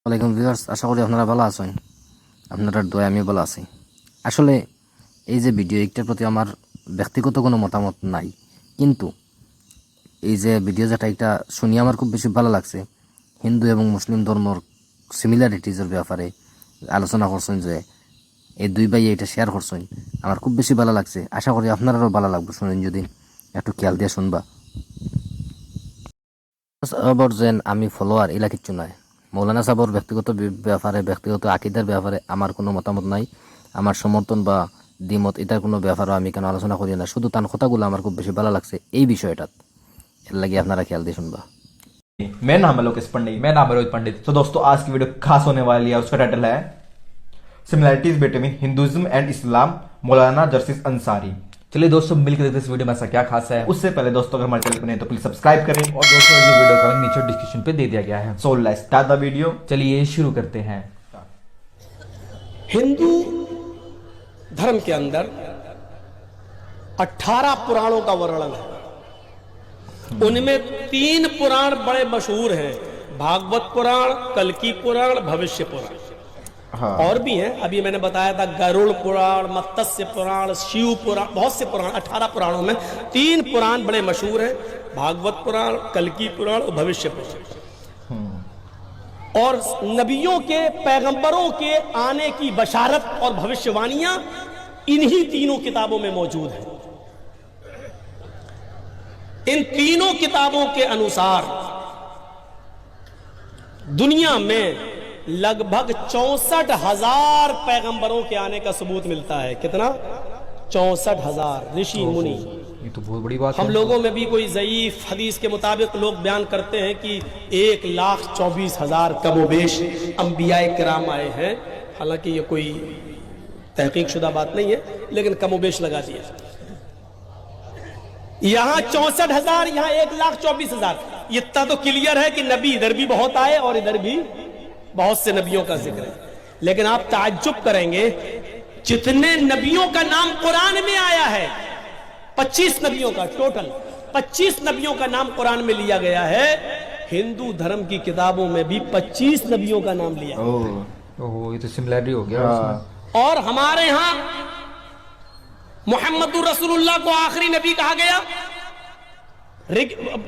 ওয়ালাইকুম ভিউয়ার্স, আশা করি আপনারা ভালো আছেন। আপনাদের দোয়া আমি ভালো আছি। আসলে এই যে ভিডিও একটার প্রতি আমার ব্যক্তিগত কোনো মতামত নাই, কিন্তু এই যে ভিডিও যেটা একটা শুনি আমার খুব বেশি ভালো লাগছে। হিন্দু এবং মুসলিম ধর্মর সিমিলারিটিজের ব্যাপারে আলোচনা করছেন, যে এই দুই ভাই এটা শেয়ার করছেন, আমার খুব বেশি ভালো লাগছে। আশা করি আপনারাও ভালো লাগবে শুনেন, যদি একটু খেয়াল দিয়ে শুনবা। আবার যেন আমি ফলোয়ার এলা কিচ্ছু নয়। মৌলানা সাহর ব্যক্তিগত ব্যাপারে, ব্যক্তিগত আকিদার ব্যাপারে আমার কোনো মতামত নাই। আমার সমর্থন বা দ্বিমত এটার কোনো ব্যাপারও আমি কেন আলোচনা করি না। শুধু তার কথাগুলো আমার খুব বেশি ভালো লাগছে এই বিষয়টাত, এর লাগে আপনারা খেয়াল দিয়ে শুনবা। मेरा नाम है लोकेश पंडित, मेरा नाम है रोहित पंडित। तो दोस्तों आज की वीडियो खास होने वाली है। उसका टाइटल है similarities between Hinduism and Islam, मौलाना जर्सिस अंसारी। चलिए दोस्तों मिलकर देखते हैं इस वीडियो में ऐसा क्या खास है। उससे पहले दोस्तों अगर हमारे चैनल पर नहीं तो प्लीज सब्सक्राइब करें, और दोस्तों ये वीडियो का लिंक नीचे डिस्क्रिप्शन पे दे दिया गया है। So let's start the video. चलिए शुरू करते हैं। हिंदू धर्म के अंदर 18 पुराणों का वर्णन है। उनमें 3 पुराण बड़े मशहूर हैं, भागवत पुराण, कल्की पुराण, भविष्य पुराण। और भी हैं, अभी मैंने बताया था गरुड़ पुराण, मत्स्य पुराण, शिव पुराण, बहुत से पुराण। 18 पुराणों में 3 पुराण बड़े मशहूर हैं, भागवत पुराण, कल्की पुराण और भविष्य पुराण। और नबियों के, पैगंबरों के आने की बशारत और भविष्यवाणियां इन्हीं तीनों किताबों में मौजूद हैं। इन तीनों किताबों के अनुसार दुनिया में लगभग 64,000 पैगंबरों के आने का सबूत मिलता है। कितना? 64,000 ऋषि मुनि। ये तो बहुत बड़ी बात है। हम लोगों में भी कोई ज़ईफ हदीस के मुताबिक लोग बयान करते हैं कि 1,24,000 कमोबेश अंबियाए किराम आए हैं। हालांकि ये कोई तहकीक शुदा बात नहीं है, लेकिन कमोबेश लगा दिया। यहां 64,000, यहां 1,24,000। इतना तो क्लियर है कि नबी इधर भी बहुत आए और इधर भी बहुत से नबियों का जिक्र है। लेकिन आप ताज्जुब करेंगे, जितने नबियों का नाम कुरान में आया है, 25 नबियों का टोटल 25 नबियों का नाम कुरान में लिया गया है। हिंदू धर्म की किताबों में भी 25 नबियों का नाम लिया। ओह ये तो सिमिलैरिटी हो गया। और हमारे यहां मुहम्मदुर रसूलुल्लाह को आखिरी नबी कहा गया।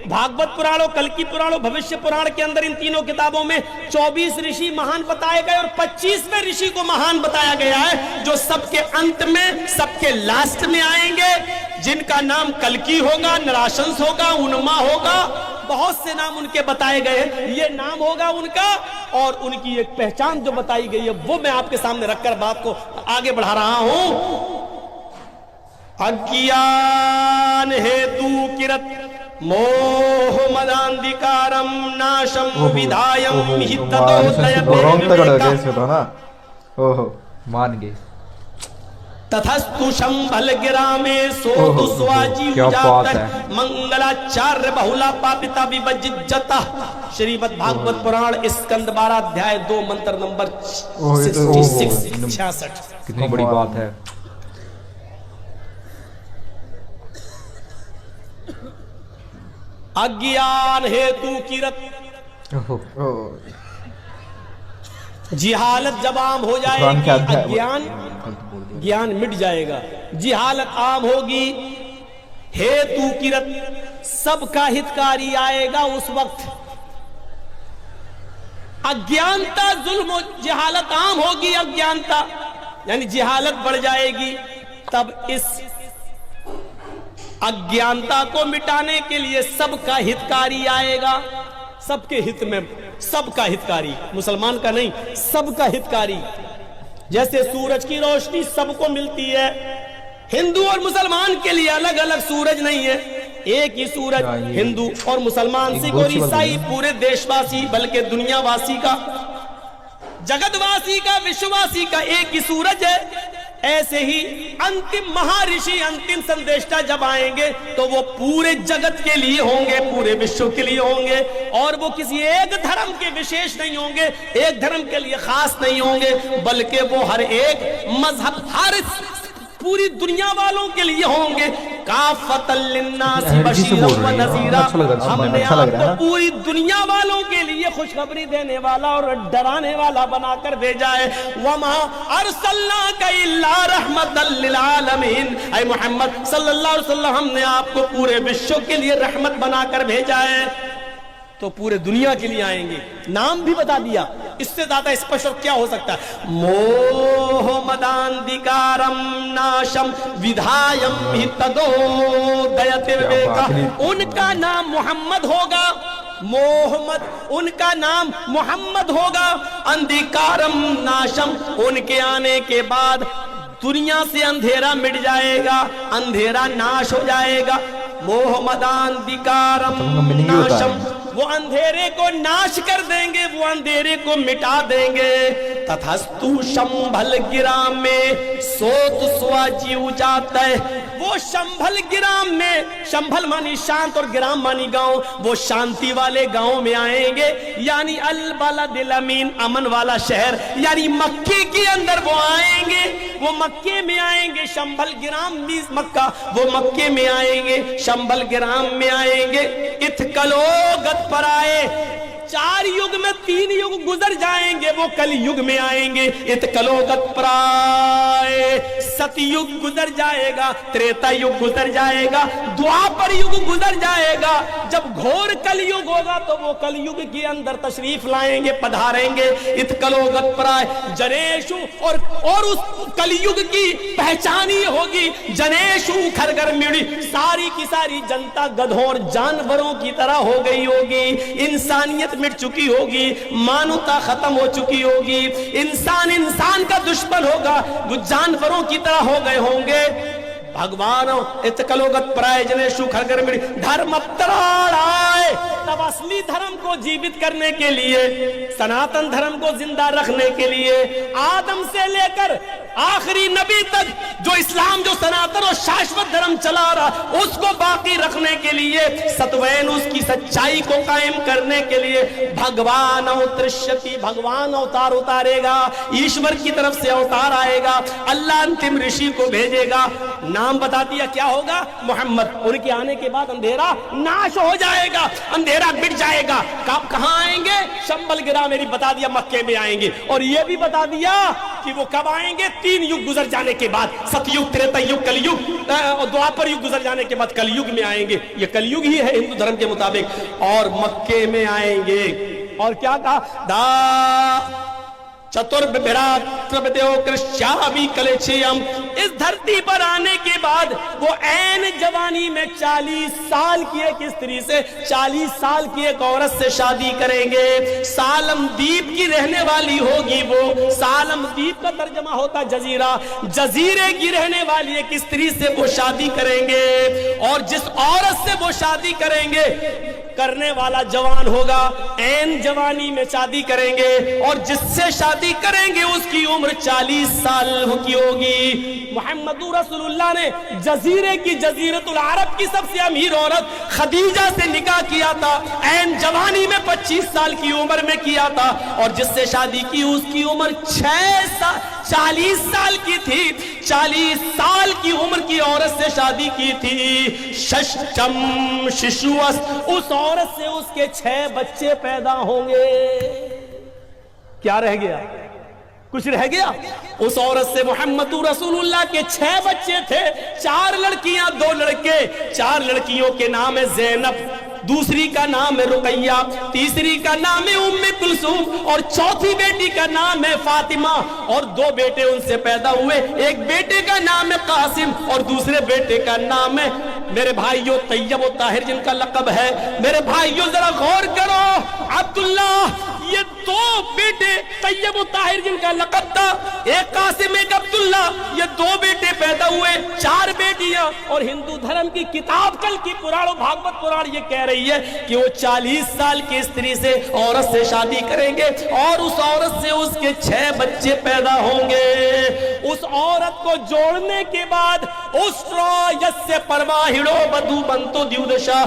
भागवत पुराण और कल्की पुराण और भविष्य पुराण के अंदर इन तीनों किताबों में 24 ऋषि महान बताए गए, और 25वें ऋषि को महान बताया गया है, जो सबके अंत में, सबके लास्ट में आएंगे, जिनका नाम कल्की होगा, नराशंस होगा, उन्मा होगा, बहुत से नाम उनके बताए गए। ये नाम होगा उनका, और उनकी एक पहचान जो बताई गई है वो मैं आपके सामने रखकर बात को आगे बढ़ा रहा हूं। अज्ञान हेतु किरत मोह मदांधिकारम नाशम विधायम मान गए। तथस्तु शंभल गिरामे सोतु स्वाजी मंगलाचार्य बहुला पापिता विभजिज्जता। श्रीमद् भागवत पुराण स्कंद 12 अध्याय 2 मंत्र नंबर 66। कितनी बड़ी बात है। अज्ञान हेतु किरत, जिहालत जब आम हो जाएगी, ज्ञान मिट जाएगा, जिहालत आम होगी। हेतु किरत, सबका हितकारी आएगा उस वक्त। अज्ञानता, जुल्म, जिहालत आम होगी, अज्ञानता यानी जिहालत बढ़ जाएगी। तब इस अज्ञानता को मिटाने के लिए सबका हितकारी आएगा। सबके हित में, सबका हितकारी, मुसलमान का नहीं, सबका हितकारी। जैसे सूरज की रोशनी सबको मिलती है, हिंदू और मुसलमान के लिए अलग अलग सूरज नहीं है, एक ही सूरज। हिंदू और मुसलमान, सिख और ईसाई, पूरे देशवासी बल्कि दुनियावासी का, जगतवासी का, विश्ववासी का एक ही सूरज है। ऐसे ही अंतिम महर्षि, अंतिम संदेष्टा जब आएंगे तो वो पूरे जगत के लिए होंगे, पूरे विश्व के लिए होंगे, और वो किसी एक धर्म के विशेष नहीं होंगे, एक धर्म के लिए खास नहीं होंगे, बल्कि वो हर एक मजहब, हर पूरी दुनिया वालों के लिए होंगे। काफतल लिन्नासि हिंदी से बशीरन बोल व रही है, नज़ीरा, अच्छा लग रहा है, हमने अच्छा लग रहा है आपको पूरी दुनिया वालों के लिए खुशखबरी देने वाला और डराने वाला बनाकर भेजा है। वमा अरसलनाका इल्ला रहमतल लिल आलमीन, ऐ मोहम्मद सल्लल्लाहु अलैहि वसल्लम हमने आपको पूरे विश्व के लिए रहमत बनाकर भेजा है। तो पूरे दुनिया के लिए आएंगे, नाम भी बता दिया, इससे ज्यादा स्पष्ट और क्या हो सकता है। मोहमदांधिकारम नाशम विधायम ही तदो दयते विवेका, उनका नाम मोहम्मद होगा, मोहम्मद उनका नाम मोहम्मद होगा। अंधिकारम नाशम, उनके आने के बाद दुनिया से अंधेरा मिट जाएगा, अंधेरा नाश हो जाएगा। मोहम्मदांधिकारम नाशम, वो अंधेरे को नाश कर देंगे, वो अंधेरे को मिटा देंगे। तथस्तु शंभल गिराम में सोत स्वाजी उजाता है, वो शंभल गिराम में, शंभल मानी शांत और गिराम मानी गांव, वो शांति वाले गांव में आएंगे, यानी अल बलदिल अमीन, अमन वाला शहर, यानी मक्के के अंदर वो आएंगे, वो मक्के में आएंगे। शंभल गिराम मीज मक्का, वो मक्के में आएंगे, शंभल गिराम में आएंगे। इत्कलोगत पर आए, 4 युग में 3 युग गुजर जाएंगे, वो कल युग में आएंगे। इत्कलोगत प्राय, सतयुग गुजर जाएगा, त्रेता युग गुजर जाएगा, द्वापर युग गुजर जाएगा। जब घोर कलयुग होगा तो वो कलयुग के अंदर तशरीफ लाएंगे, पधारेंगे। इत्कलोगत प्राय जनेशु, और उस कलयुग की पहचान ही होगी जनेशु खरगर मिड़ी, सारी की सारी जनता गधों और जानवरों की तरह हो गई होगी। इंसानियत मिट चुकी होगी, मानवता खत्म हो चुकी होगी, इंसान इंसान का दुश्मन होगा, वो जानवरों की तरह हो गए होंगे। भगवान इत्कलोगत प्राय जनेशु खरगर मिड़ी, धर्म आए, तब असली धर्म को जीवित करने के लिए, सनातन धर्म को जिंदा रखने के लिए, आदम से लेकर आखिरी नबी तक जो इस्लाम, जो सनातन और शाश्वत धर्म चला रहा, उसको बाकी रखने के लिए, सत्वैन उसकी सच्चाई को कायम करने के लिए भगवान अवतरिष्यति, भगवान अवतार उतारेगा, ईश्वर की तरफ से अवतार आएगा, अल्लाह अंतिम ऋषि को भेजेगा। नाम बता दिया क्या होगा, मोहम्मद। उनके आने के बाद अंधेरा नाश हो जाएगा, अंधेरा मिट जाएगा। कहां आएंगे, शंभल गिरा मेरी बता दिया, मक्के में आएंगे। और यह भी बता दिया कि वो कब आएंगे, 3 युग गुजर जाने के बाद, सतयुग, त्रेता युग, कलयुग और द्वापर युग गुजर जाने के बाद कलयुग में आएंगे। ये कलयुग ही है हिंदू धर्म के मुताबिक। और मक्के में आएंगे, और क्या कहा, दा इस धरती पर आने के बाद वो ऐन जवानी में 40 साल की एक स्त्री से, 40 साल की एक औरत से शादी करेंगे। सालम द्वीप की रहने वाली होगी वो, सालम द्वीप का तर्जमा होता जजीरा, जजीरे की रहने वाली एक स्त्री से वो शादी करेंगे। और जिस औरत से वो शादी करेंगे, करने वाला जवान होगा, ऐन जवानी में शादी करेंगे। और जिससे शादी करेंगे उसकी उम्र 40 साल की होगी। मोहम्मद रसूलुल्लाह ने जजीरे की, जजीरतुल अरब की सबसे अमीर औरत खदीजा से निकाह किया था, ऐन जवानी में 25 साल की उम्र में किया था। और जिससे शादी की उसकी उम्र 40 साल की थी। 40 साल की उम्र की औरत से शादी की थी। षष्ठम शिशुअस, उस औरत से उसके 6 बच्चे पैदा होंगे। क्या रह गया, कुछ रह गया? उस औरत से मोहम्मद रसूलुल्लाह के 6 बच्चे थे, 4 लड़कियां 2 लड़के। 4 लड़कियों के नाम है ज़ैनब, दूसरी का नाम है रुकैया, तीसरी का नाम है उम्मे कुलसूम और चौथी बेटी का नाम है फातिमा। और 2 बेटे उनसे पैदा हुए, एक बेटे का नाम है कासिम और दूसरे बेटे का नाम है, मेरे भाइयों, तैयब और ताहिर जिनका लक़ब है। मेरे भाइयों जरा गौर करो, अब्दुल्ला, ये 2 बेटे तैयब और ताहिर जिनका लक़ब था, एक कासिम एक अब्दुल्ला, ये 2 बेटे पैदा हुए, 4 बेटियां। और हिंदू धर्म की किताब कल की पुराण, भागवत पुराण ये कह रही है कि वो 40 साल की स्त्री से, औरत से शादी करेंगे और उस औरत से उसके 6 बच्चे पैदा होंगे। उस औरत को जोड़ने के बाद उस परवाहिड़ो बधु बंतो द्युदशा,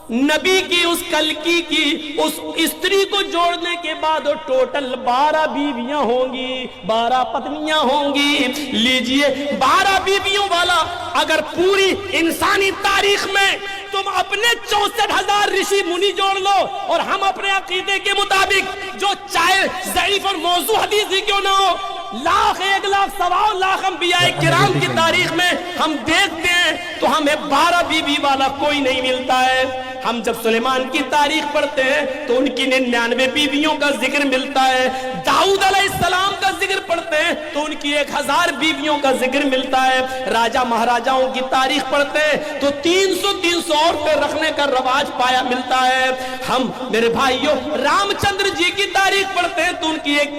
नबी की उस कलकी की उस स्त्री को जोड़ने के बाद टोटल 12 बीवियां होंगी, 12 पत्नियां होंगी। लीजिए 12 बीवियों वाला अगर पूरी इंसानी तारीख में तुम अपने 64,000 ऋषि मुनि जोड़ लो और हम अपने अकीदे के मुताबिक जो चाहे ज़ईफ और मौजू हदीस ही क्यों ना हो, लाख 1 लाख 1.25 लाख अंबिया किराम की तारीख में हम देखते हैं तो हमें 12 बीवी वाला कोई नहीं मिलता है। हम जब सुलेमान की तारीख पढ़ते हैं तो उनकी 99 बीवियों का जिक्र मिलता है। दाऊद अलैहिस्सलाम का जिक्र पढ़ते हैं तो उनकी 1000 बीवियों का जिक्र मिलता है। राजा महाराजाओं की तारीख पढ़ते हैं तो 300 औरतें रखने का रवाज पाया मिलता है। हम मेरे भाइयों रामचंद्र जी की तारीख पढ़ते हैं तो उनकी एक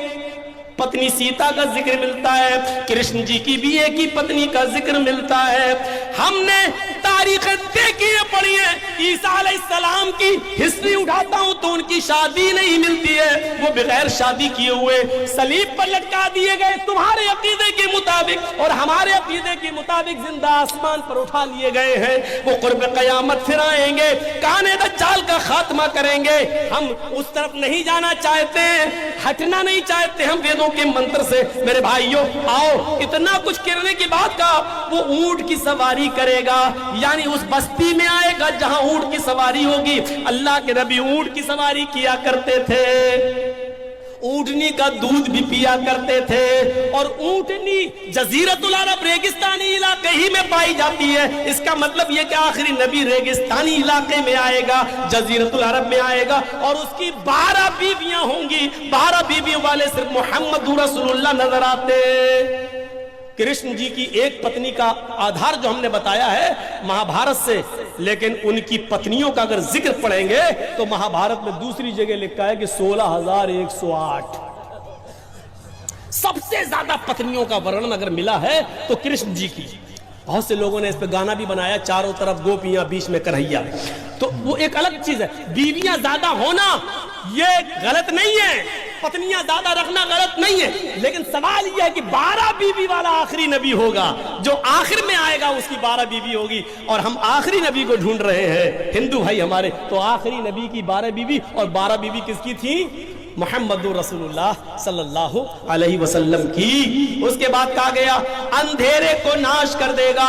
पत्नी सीता का जिक्र मिलता है। कृष्ण जी की भी एक ही पत्नी का जिक्र मिलता है। हमने तारीख देखी है, पढ़ी है। ईसा अलैहिस्सलाम की हिस्ट्री उठाता हूं तो उनकी शादी नहीं मिलती है, वो बगैर शादी किए हुए सलीब पर लटका दिए गए तुम्हारे अकीदे के मुताबिक, और हमारे अकीदे के मुताबिक जिंदा आसमान पर उठा लिए गए हैं। वो कुर्ब क़यामत फिर आएंगे, काने दज्जाल का खात्मा करेंगे। हम उस तरफ नहीं जाना चाहते, हटना नहीं चाहते हम वेदों के मंत्र से। मेरे भाइयों आओ, इतना कुछ करने के बाद का वो ऊंट की सवारी करेगा, यानी उस बस्ती में आएगा जहां ऊंट की सवारी होगी। अल्लाह के नबी ऊंट की सवारी किया करते थे, ऊंटनी का दूध भी पिया करते थे, और ऊंटनी जजीरतुल अरब रेगिस्तानी इलाके ही में पाई जाती है। इसका मतलब यह कि आखिरी नबी रेगिस्तानी इलाके में आएगा, जजीरतुल अरब में आएगा, और उसकी 12 बीवियां होंगी। 12 बीवियों वाले सिर्फ मोहम्मद रसूलुल्लाह नजर आते। कृष्ण जी की एक पत्नी का आधार जो हमने बताया है महाभारत से, लेकिन उनकी पत्नियों का अगर जिक्र पढ़ेंगे तो महाभारत में दूसरी जगह लिखा है कि 16,108 सबसे ज्यादा पत्नियों का वर्णन अगर मिला है तो कृष्ण जी की। बहुत से लोगों ने इस पे गाना भी बनाया, चारों तरफ गोपियां बीच में कन्हैया, तो वो एक अलग चीज है। बीवियां ज्यादा होना ये गलत नहीं है, पत्नियां ज्यादा रखना गलत नहीं है, लेकिन सवाल यह है कि 12 बीवी वाला आखिरी नबी होगा, जो आखिर में आएगा उसकी 12 बीवी होगी, और हम आखिरी नबी को ढूंढ रहे हैं हिंदू भाई हमारे। तो आखिरी नबी की 12 बीवी, और 12 बीवी किसकी थी? मोहम्मद रसूलुल्लाह सल्लल्लाहु अलैहि वसल्लम की। उसके बाद कहा गया अंधेरे को नाश कर देगा।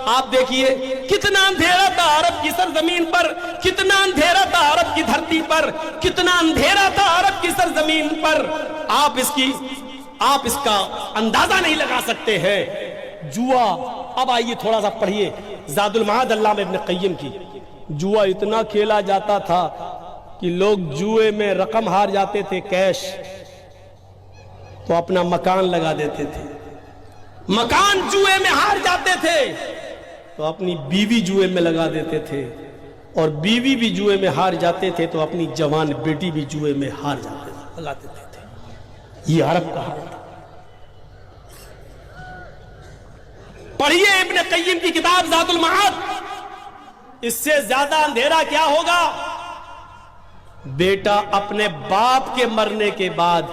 आप देखिए कितना अंधेरा था अरब की सरजमीन पर, कितना अंधेरा था अरब की धरती पर, कितना अंधेरा था अरब की सरजमीन पर। आप इसका अंदाजा नहीं लगा सकते हैं। जुआ, अब आइए थोड़ा सा पढ़िए ज़ादुल मआद अल्लामा इब्न क़य्यिम की। जुआ इतना खेला जाता था कि लोग जुए में रकम हार जाते थे, कैश, तो अपना मकान लगा देते थे। मकान जुए में हार जाते थे तो अपनी बीवी जुए में लगा देते थे, और बीवी भी जुए में हार जाते थे तो अपनी जवान बेटी भी जुए में हार जाते लगा देते थे। ये अरब का हाल था। पढ़िए इब्न क़य्यिम की किताब ज़ादुल मआद। इससे ज्यादा अंधेरा क्या होगा? बेटा अपने बाप के मरने के बाद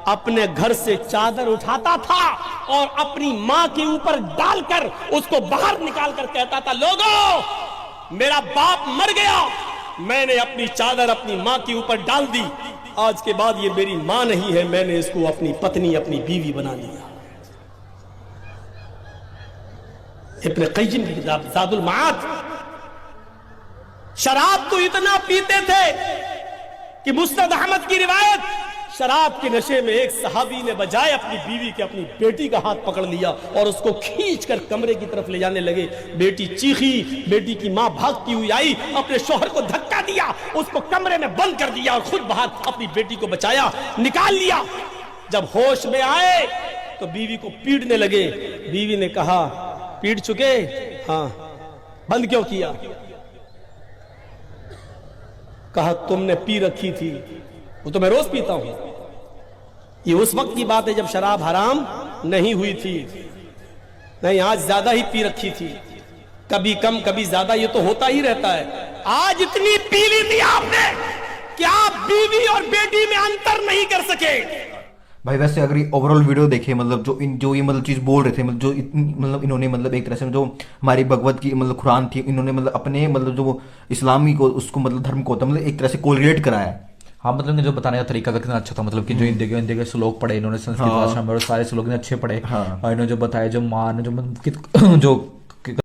अपने घर से चादर उठाता था और अपनी मां के ऊपर डालकर उसको बाहर निकालकर कहता था, लोगों मेरा बाप मर गया, मैंने अपनी चादर अपनी मां के ऊपर डाल दी, आज के बाद ये मेरी मां नहीं है, मैंने इसको अपनी पत्नी अपनी बीवी बना लिया। इब्न क़य्यिम की किताब ज़ादुल मआद। शराब तो इतना पीते थे कि मुस्नद अहमद की रिवायत, शराब के नशे में एक सहाबी ने बजाय अपनी बीवी के अपनी बेटी का हाथ पकड़ लिया और उसको खींचकर कमरे की तरफ ले जाने लगे। बेटी चीखी, बेटी की मां भागती हुई आई, अपने शौहर को धक्का दिया, उसको कमरे में बंद कर दिया और खुद बाहर अपनी बेटी को बचाया, निकाल लिया। जब होश में आए तो बीवी को पीटने लगे। बीवी ने कहा, पीट चुके? हाँ। बंद क्यों किया? कहा तुमने पी रखी थी। वो तो मैं रोज पीता हूं। ये उस वक्त की बात है जब शराब हराम नहीं हुई थी। नहीं, आज ज्यादा ही पी रखी थी, कभी कम कभी ज्यादा, ये तो होता ही रहता है। आज इतनी पी ली थी आपने कि आप बीवी और बेटी में अंतर नहीं कर सके। भाई वैसे अगर ये ओवरऑल वीडियो देखे, मतलब जो ये मतलब चीज़ बोल रहे थे, मतलब जो मतलब इन्होंने मतलब एक तरह से जो हमारी भगवत की मतलब कुरान थी, इन्होंने मतलब अपने मतलब जो इस्लामी को उसको मतलब धर्म को होता मतलब एक तरह से कोरिलेट कराया है। हाँ मतलब कि जो बताने का तरीका कितना अच्छा था, मतलब कि जो हिंदी के श्लोक पढ़े इन्होंने, संस्कृत भाषा में, और सारे श्लोक ने अच्छे पढ़े। और इन्होंने जो बताया, जो मान जो मतलब जो